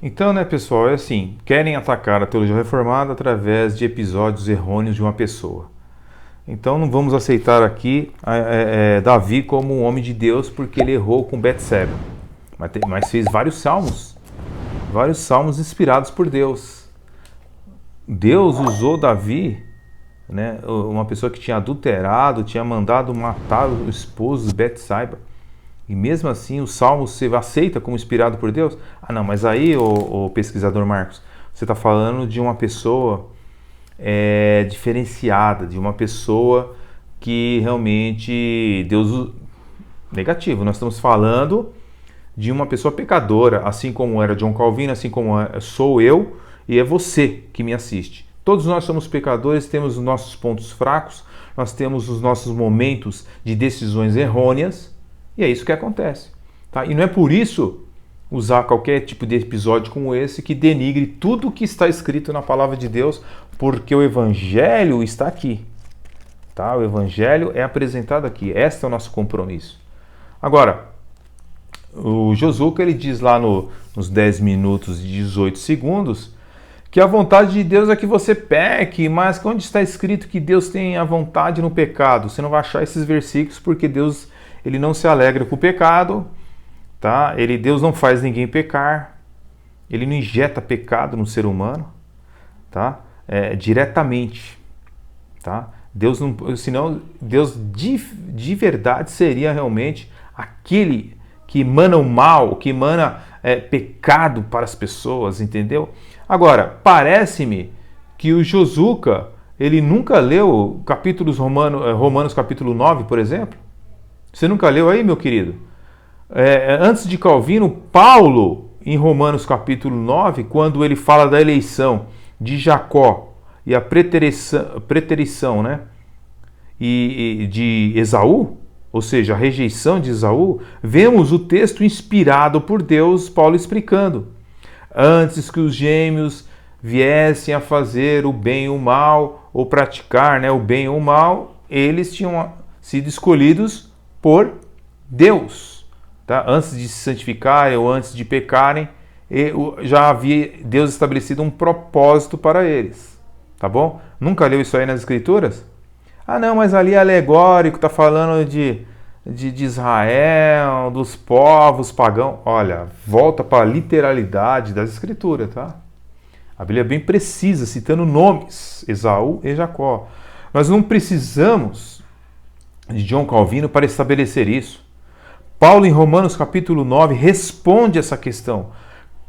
Então, né, pessoal, é assim, querem atacar a teologia reformada através de episódios errôneos de uma pessoa. Então não vamos aceitar aqui Davi como um homem de Deus porque ele errou com Betseba. Mas fez vários salmos inspirados por Deus. Deus usou Davi, né, uma pessoa que tinha adulterado, tinha mandado matar o esposo de Betseba. E mesmo assim o salmo você aceita como inspirado por Deus? Ah não, mas aí, o pesquisador Marcos, você está falando de uma pessoa diferenciada, de uma pessoa que realmente Deus... Negativo, nós estamos falando de uma pessoa pecadora, assim como era John Calvino, assim como sou eu e é você que me assiste. Todos nós somos pecadores, temos os nossos pontos fracos, nós temos os nossos momentos de decisões errôneas, e é isso que acontece. Tá? E não é por isso usar qualquer tipo de episódio como esse que denigre tudo o que está escrito na palavra de Deus, porque o Evangelho está aqui. Tá? O Evangelho é apresentado aqui. Este é o nosso compromisso. Agora, o Josuka ele diz lá nos 10 minutos e 18 segundos que a vontade de Deus é que você peque, mas onde está escrito que Deus tem a vontade no pecado? Você não vai achar esses versículos porque Deus ele não se alegra com o pecado, tá? Deus não faz ninguém pecar, ele não injeta pecado no ser humano, tá? Diretamente, tá? Deus não, senão Deus de verdade seria realmente aquele que emana o mal, que emana pecado para as pessoas, entendeu? Agora, parece-me que o Josuka, ele nunca leu Romanos capítulo 9, por exemplo. Você nunca leu aí, meu querido? Antes de Calvino, Paulo, em Romanos capítulo 9, quando ele fala da eleição de Jacó e a preterição, né? E de Esaú, ou seja, a rejeição de Esaú, vemos o texto inspirado por Deus, Paulo explicando. Antes que os gêmeos viessem a fazer o bem e o mal, ou praticar, né, o bem e o mal, eles tinham sido escolhidos por Deus. Tá? Antes de se santificarem ou antes de pecarem, já havia Deus estabelecido um propósito para eles. Tá bom? Nunca leu isso aí nas Escrituras? Ah não, mas ali é alegórico, está falando de Israel, dos povos pagãos. Olha, volta para a literalidade das Escrituras, tá? A Bíblia é bem precisa, citando nomes, Esaú e Jacó. Nós não precisamos de John Calvino para estabelecer isso. Paulo, em Romanos capítulo 9, responde essa questão.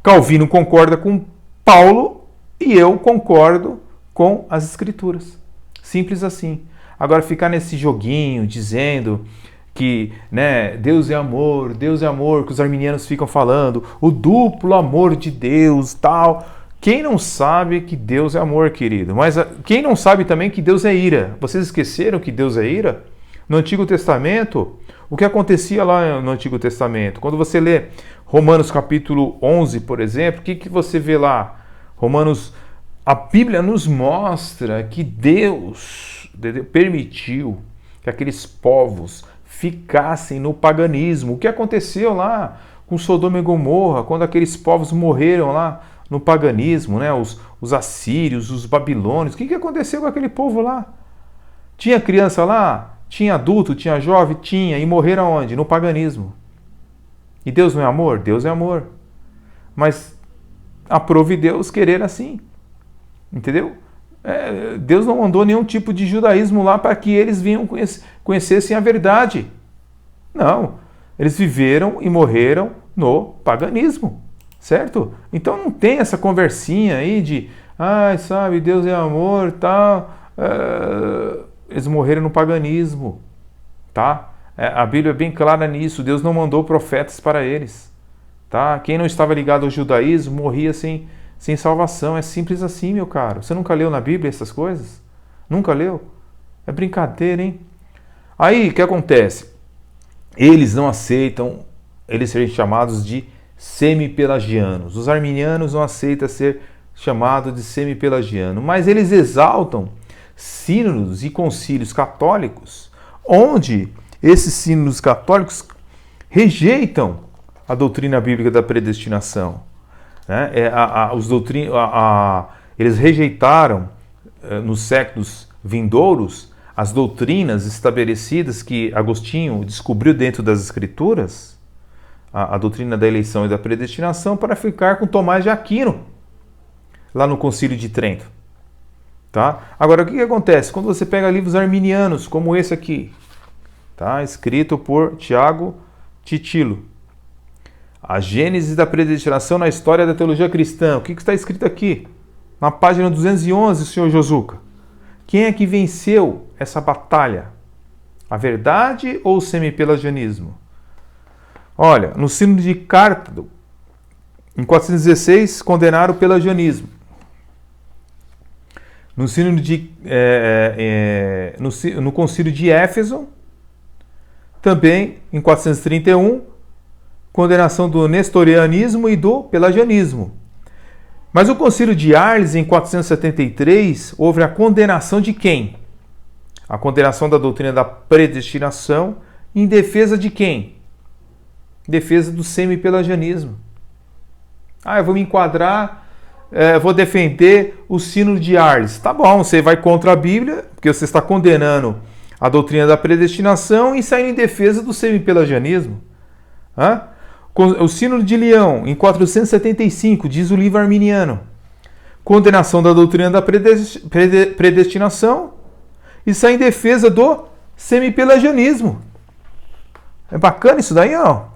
Calvino concorda com Paulo e eu concordo com as Escrituras. Simples assim. Agora, ficar nesse joguinho dizendo que, né, Deus é amor, que os arminianos ficam falando, o duplo amor de Deus, tal. Quem não sabe que Deus é amor, querido? Mas quem não sabe também que Deus é ira? Vocês esqueceram que Deus é ira? No Antigo Testamento, o que acontecia lá no Antigo Testamento? Quando você lê Romanos capítulo 11, por exemplo, o que você vê lá? A Bíblia nos mostra que Deus permitiu que aqueles povos ficassem no paganismo. O que aconteceu lá com Sodoma e Gomorra, quando aqueles povos morreram lá no paganismo, né? Os assírios, os babilônios. O que aconteceu com aquele povo lá? Tinha criança lá? Tinha adulto? Tinha jovem? Tinha. E morreram onde? No paganismo. E Deus não é amor? Deus é amor. Mas aprove Deus querer assim. Entendeu? Deus não mandou nenhum tipo de judaísmo lá para que eles conhecessem a verdade. Não. Eles viveram e morreram no paganismo. Certo? Então não tem essa conversinha aí de sabe, Deus é amor, tal. Eles morreram no paganismo. Tá? A Bíblia é bem clara nisso. Deus não mandou profetas para eles. Tá? Quem não estava ligado ao judaísmo morria sem salvação. É simples assim, meu caro. Você nunca leu na Bíblia essas coisas? Nunca leu? É brincadeira, hein? Aí, o que acontece? Eles não aceitam eles serem chamados de semi-pelagianos. Os arminianos não aceitam ser chamados de semi-pelagiano, mas eles exaltam sínodos e concílios católicos, onde esses sínodos católicos rejeitam a doutrina bíblica da predestinação. né? Eles rejeitaram, nos séculos vindouros, as doutrinas estabelecidas que Agostinho descobriu dentro das Escrituras, a doutrina da eleição e da predestinação, para ficar com Tomás de Aquino, lá no Concílio de Trento. Tá? Agora, o que acontece? Quando você pega livros arminianos, como esse aqui, tá? Escrito por Tiago Titilo, A Gênese da Predestinação na História da Teologia Cristã. O que está escrito aqui? Na página 211, senhor Josuka. Quem é que venceu essa batalha? A verdade ou o semipelagianismo? Olha, no Sínodo de Cartago, em 416, condenaram o pelagianismo. No Sínodo no Concílio de Éfeso, também em 431, condenação do nestorianismo e do pelagianismo. Mas o Concílio de Arles, em 473, houve a condenação de quem? A condenação da doutrina da predestinação em defesa de quem? Defesa do semipelagianismo. Eu vou me enquadrar, vou defender o Sínodo de Arles. Tá bom, você vai contra a Bíblia, porque você está condenando a doutrina da predestinação e saindo em defesa do semipelagianismo. O Sínodo de Leão, em 475, diz o livro arminiano, condenação da doutrina da predestinação e sai em defesa do semipelagianismo. É bacana isso daí, não?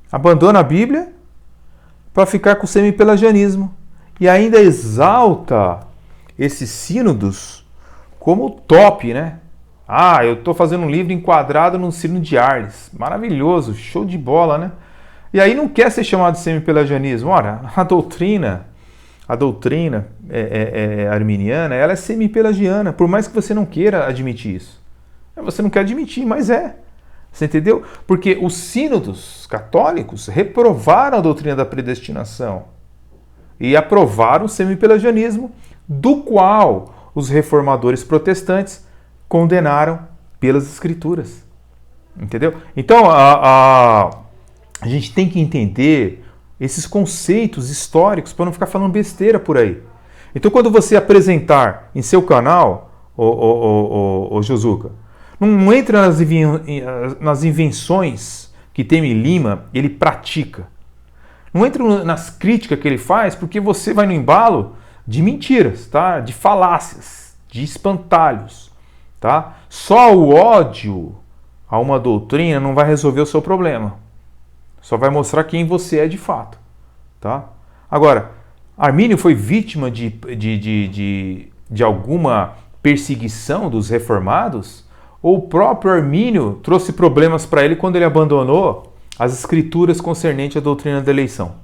Abandona a Bíblia para ficar com o semipelagianismo. E ainda exalta esses sínodos como top, né? Eu estou fazendo um livro enquadrado no Sínodo de Arles. Maravilhoso, show de bola, né? E aí não quer ser chamado de semipelagianismo. Ora, a doutrina arminiana, ela é semipelagiana, por mais que você não queira admitir isso. Você não quer admitir, mas é. Você entendeu? Porque os sínodos católicos reprovaram a doutrina da predestinação e aprovaram o semipelagianismo, do qual os reformadores protestantes condenaram pelas Escrituras. Entendeu? Então, a gente tem que entender esses conceitos históricos para não ficar falando besteira por aí. Então, quando você apresentar em seu canal, o Josuka, não entra nas invenções que Temi Lima ele pratica. Não entra nas críticas que ele faz, porque você vai no embalo de mentiras, tá? De falácias, de espantalhos. Tá? Só o ódio a uma doutrina não vai resolver o seu problema. Só vai mostrar quem você é de fato. Tá? Agora, Armínio foi vítima de alguma perseguição dos reformados? Ou o próprio Armínio trouxe problemas para ele quando ele abandonou as escrituras concernentes à doutrina da eleição?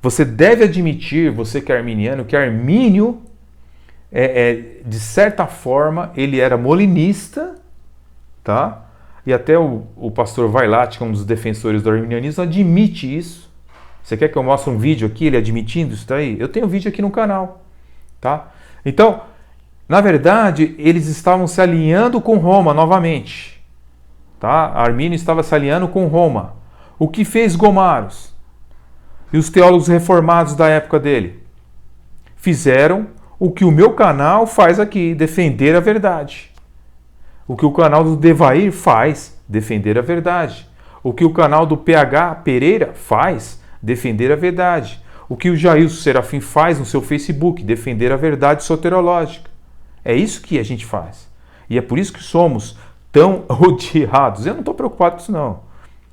Você deve admitir, você que é arminiano, que Armínio de certa forma, ele era molinista, tá? E até o pastor Vailat, que é um dos defensores do arminianismo, admite isso. Você quer que eu mostre um vídeo aqui, ele admitindo isso daí? Eu tenho um vídeo aqui no canal, tá? Então, na verdade, eles estavam se alinhando com Roma novamente, tá? Armínio estava se alinhando com Roma. O que fez Gomaros e os teólogos reformados da época dele? Fizeram o que o meu canal faz aqui, defender a verdade. O que o canal do Devair faz, defender a verdade. O que o canal do PH Pereira faz, defender a verdade. O que o Jailson Serafim faz no seu Facebook, defender a verdade soterológica. É isso que a gente faz. E é por isso que somos tão odiados. Eu não estou preocupado com isso, não.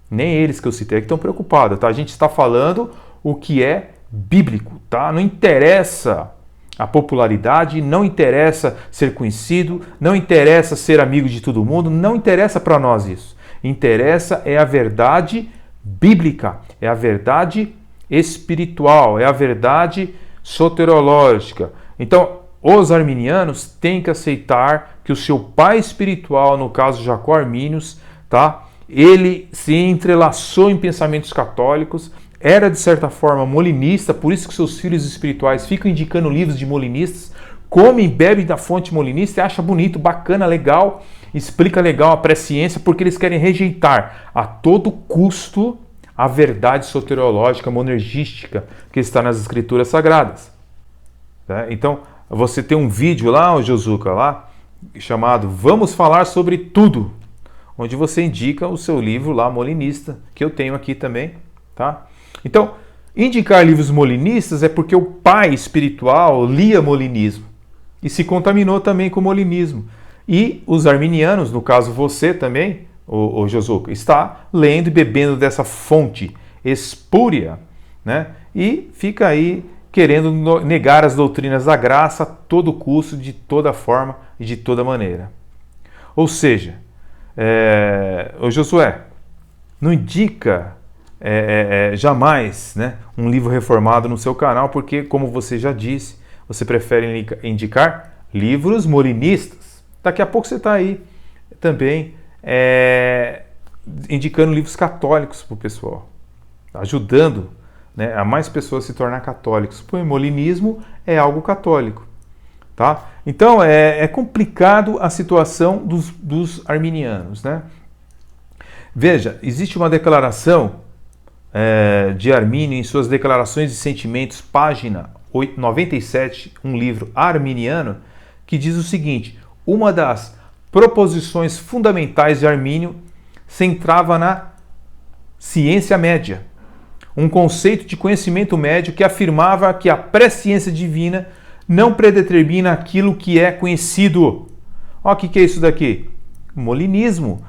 Nem eles que eu citei aqui estão preocupados, tá? A gente está falando o que é bíblico, tá? Não interessa a popularidade, não interessa ser conhecido, não interessa ser amigo de todo mundo, não interessa para nós isso. Interessa é a verdade bíblica, é a verdade espiritual, é a verdade soterológica. Então, os arminianos têm que aceitar que o seu pai espiritual, no caso Jacó Arminius, tá? Ele se entrelaçou em pensamentos católicos, era de certa forma molinista, por isso que seus filhos espirituais ficam indicando livros de molinistas, comem, bebem da fonte molinista e acha bonito, bacana, legal, explica legal a presciência, porque eles querem rejeitar a todo custo a verdade soteriológica, monergística que está nas Escrituras Sagradas. Tá? Então, você tem um vídeo lá, o Josuka, lá, chamado Vamos Falar Sobre Tudo, onde você indica o seu livro lá, molinista, que eu tenho aqui também. Tá? Então, indicar livros molinistas é porque o pai espiritual lia molinismo e se contaminou também com o molinismo. E os arminianos, no caso você também, o Josuka, está lendo e bebendo dessa fonte espúria, né? E fica aí querendo negar as doutrinas da graça a todo custo, de toda forma e de toda maneira. Ou seja, o Josué, não indica jamais, né, um livro reformado no seu canal, porque, como você já disse, você prefere indicar livros molinistas. Daqui a pouco você está aí também indicando livros católicos para o pessoal, ajudando, né, a mais pessoas se tornar católicos. O molinismo é algo católico. Tá? Então é complicado a situação dos arminianos. Né? Veja, existe uma declaração de Armínio em suas Declarações de Sentimentos, página 97, um livro arminiano, que diz o seguinte: uma das proposições fundamentais de Armínio centrava na ciência média, um conceito de conhecimento médio que afirmava que a presciência divina não predetermina aquilo que é conhecido. Olha o que é isso daqui? Molinismo.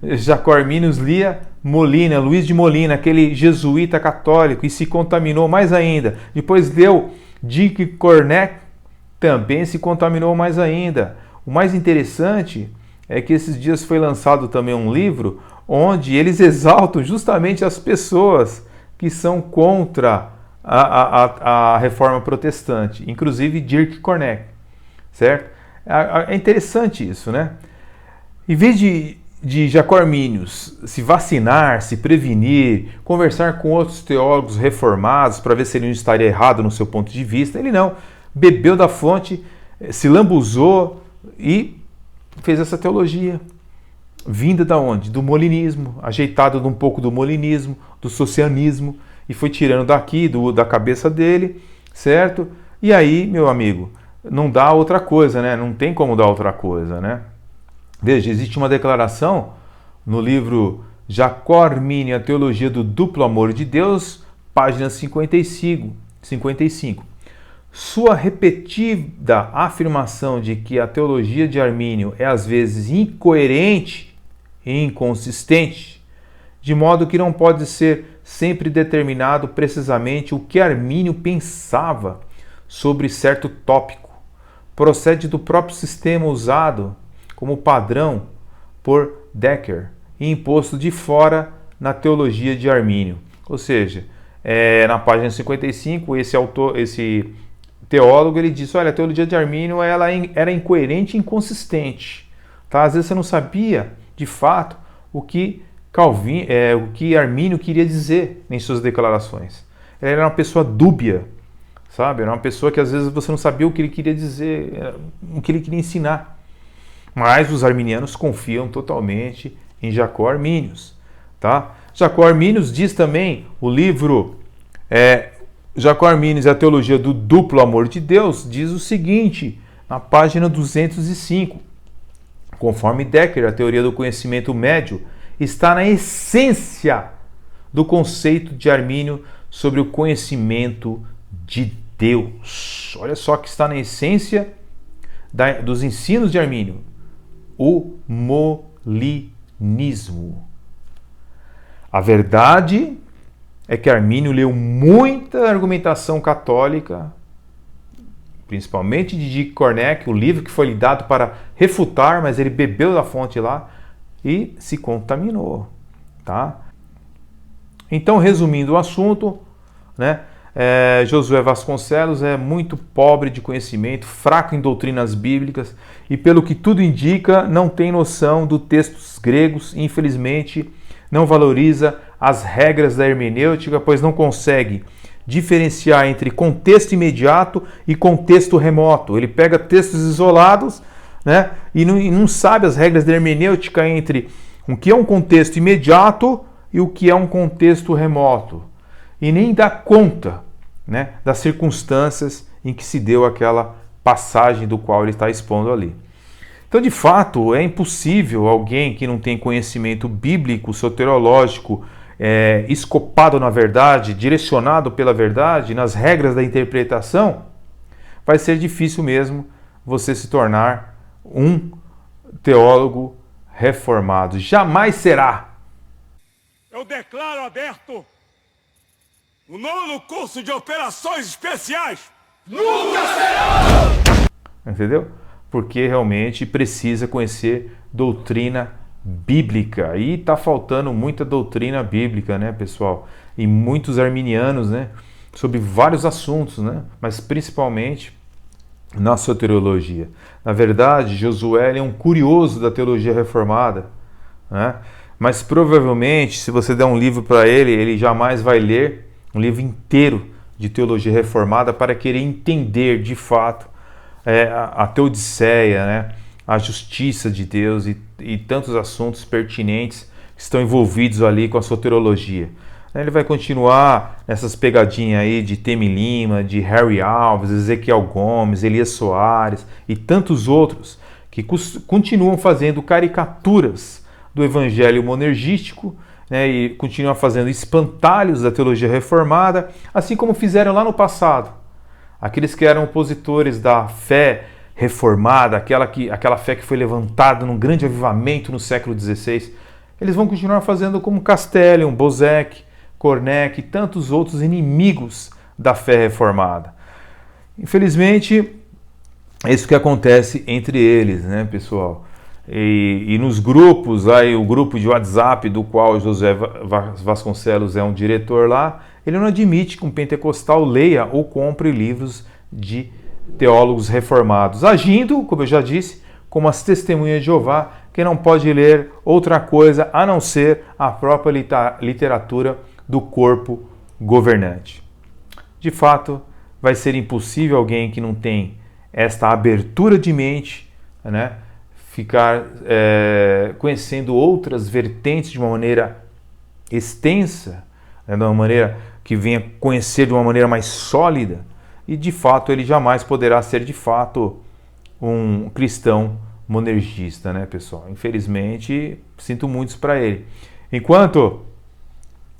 Jacó Arminius lia Molina, Luiz de Molina, aquele jesuíta católico, e se contaminou mais ainda. Depois leu Dick Cornett, também se contaminou mais ainda. O mais interessante é que esses dias foi lançado também um livro onde eles exaltam justamente as pessoas que são contra a reforma protestante, inclusive Dirk Cornett, certo? É interessante isso, né? Em vez de Jacó Arminius se vacinar, se prevenir, conversar com outros teólogos reformados para ver se ele não estaria errado no seu ponto de vista, ele não, bebeu da fonte, se lambuzou e fez essa teologia. Vinda da onde? Do molinismo, ajeitado de um pouco do molinismo, do socianismo, e foi tirando daqui, da cabeça dele, certo? E aí, meu amigo, não dá outra coisa, né? Não tem como dar outra coisa, né? Veja, existe uma declaração no livro Jacó Armínio, a Teologia do Duplo Amor de Deus, página 55. Sua repetida afirmação de que a teologia de Armínio é às vezes incoerente e inconsistente, de modo que não pode ser sempre determinado precisamente o que Armínio pensava sobre certo tópico, procede do próprio sistema usado como padrão por Decker e imposto de fora na teologia de Armínio. Ou seja, na página 55, esse teólogo ele diz: olha, a teologia de Armínio ela era incoerente e inconsistente. Tá? Às vezes você não sabia, de fato, o que Armínio queria dizer em suas declarações. Ele era uma pessoa dúbia, sabe? Era uma pessoa que às vezes você não sabia o que ele queria dizer, o que ele queria ensinar. Mas os arminianos confiam totalmente em Jacó Arminius. Tá? Jacó Arminius diz também, o livro Jacó Arminius e a Teologia do Duplo Amor de Deus, diz o seguinte, na página 205. Conforme Decker, a teoria do conhecimento médio está na essência do conceito de Armínio sobre o conhecimento de Deus. Olha só que está na essência dos ensinos de Armínio. O molinismo. A verdade é que Armínio leu muita argumentação católica, principalmente de Dick Cornett, o livro que foi lhe dado para refutar, mas ele bebeu da fonte lá e se contaminou. Tá? Então, resumindo o assunto, né? Josué Vasconcelos é muito pobre de conhecimento, fraco em doutrinas bíblicas e, pelo que tudo indica, não tem noção dos textos gregos. Infelizmente, não valoriza as regras da hermenêutica, pois não consegue diferenciar entre contexto imediato e contexto remoto. Ele pega textos isolados, né, e não sabe as regras da hermenêutica entre o que é um contexto imediato e o que é um contexto remoto, e nem dá conta, né, das circunstâncias em que se deu aquela passagem do qual ele está expondo ali. Então, de fato, é impossível alguém que não tem conhecimento bíblico, soteriológico, escopado na verdade, direcionado pela verdade, nas regras da interpretação, vai ser difícil mesmo você se tornar um teólogo reformado. Jamais será. Eu declaro aberto o 9º curso de operações especiais. Nunca será! Entendeu? Porque realmente precisa conhecer doutrina bíblica. E está faltando muita doutrina bíblica, né, pessoal? E muitos arminianos, né, sobre vários assuntos, né, mas principalmente na soteriologia. Na verdade, Josué é um curioso da teologia reformada, né? Mas provavelmente, se você der um livro para ele, ele jamais vai ler um livro inteiro de teologia reformada para querer entender de fato a teodiceia, né? A justiça de Deus e tantos assuntos pertinentes que estão envolvidos ali com a soteriologia. Ele vai continuar nessas pegadinhas aí de Temi Lima, de Harry Alves, Ezequiel Gomes, Elias Soares e tantos outros que continuam fazendo caricaturas do evangelho monergístico, né, e continuam fazendo espantalhos da teologia reformada, assim como fizeram lá no passado. Aqueles que eram opositores da fé reformada, aquela fé que foi levantada num grande avivamento no século XVI, eles vão continuar fazendo como Castellion, Bozek, Korneck e tantos outros inimigos da fé reformada. Infelizmente, é isso que acontece entre eles, né, pessoal? E nos grupos, aí o grupo de WhatsApp do qual José Vasconcelos é um diretor lá, ele não admite que um pentecostal leia ou compre livros de teólogos reformados, agindo, como eu já disse, como as testemunhas de Jeová, que não pode ler outra coisa a não ser a própria literatura do corpo governante. De fato, vai ser impossível alguém que não tem esta abertura de mente, né, ficar conhecendo outras vertentes de uma maneira extensa, né, de uma maneira que venha conhecer de uma maneira mais sólida, e de fato ele jamais poderá ser de fato um cristão monergista, né, pessoal? Infelizmente, sinto muito para ele. Enquanto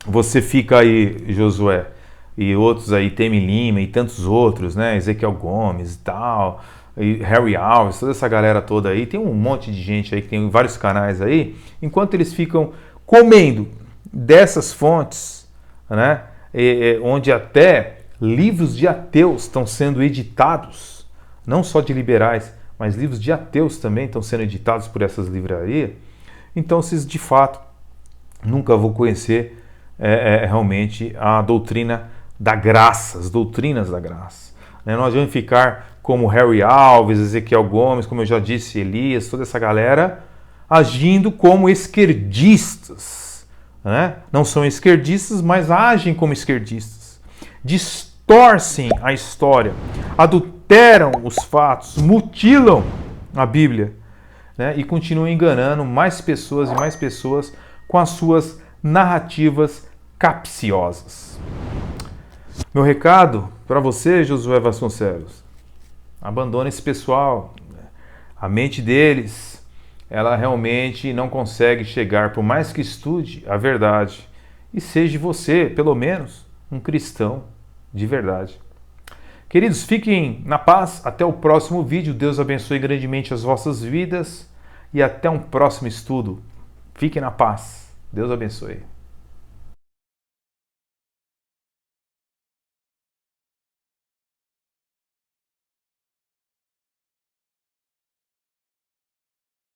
você fica aí, Josué, e outros aí, Temi Lima e tantos outros, né, Ezequiel Gomes e tal, e Harry Alves, toda essa galera toda aí, tem um monte de gente aí que tem vários canais aí, enquanto eles ficam comendo dessas fontes, né, onde até livros de ateus estão sendo editados, não só de liberais, mas livros de ateus também estão sendo editados por essas livrarias, então vocês de fato nunca vão conhecer realmente a doutrina da graça, as doutrinas da graça. Não adianta ficar como Harry Alves, Ezequiel Gomes, como eu já disse, Elias, toda essa galera, agindo como esquerdistas. Né? Não são esquerdistas, mas agem como esquerdistas. Distorcem a história, adulteram os fatos, mutilam a Bíblia, né? E continuam enganando mais pessoas e mais pessoas com as suas narrativas capciosas. Meu recado para você, Josué Vasconcelos: abandone esse pessoal. A mente deles, ela realmente não consegue chegar, por mais que estude a verdade. E seja você, pelo menos, um cristão de verdade. Queridos, fiquem na paz. Até o próximo vídeo. Deus abençoe grandemente as vossas vidas. E até um próximo estudo. Fiquem na paz. Deus abençoe.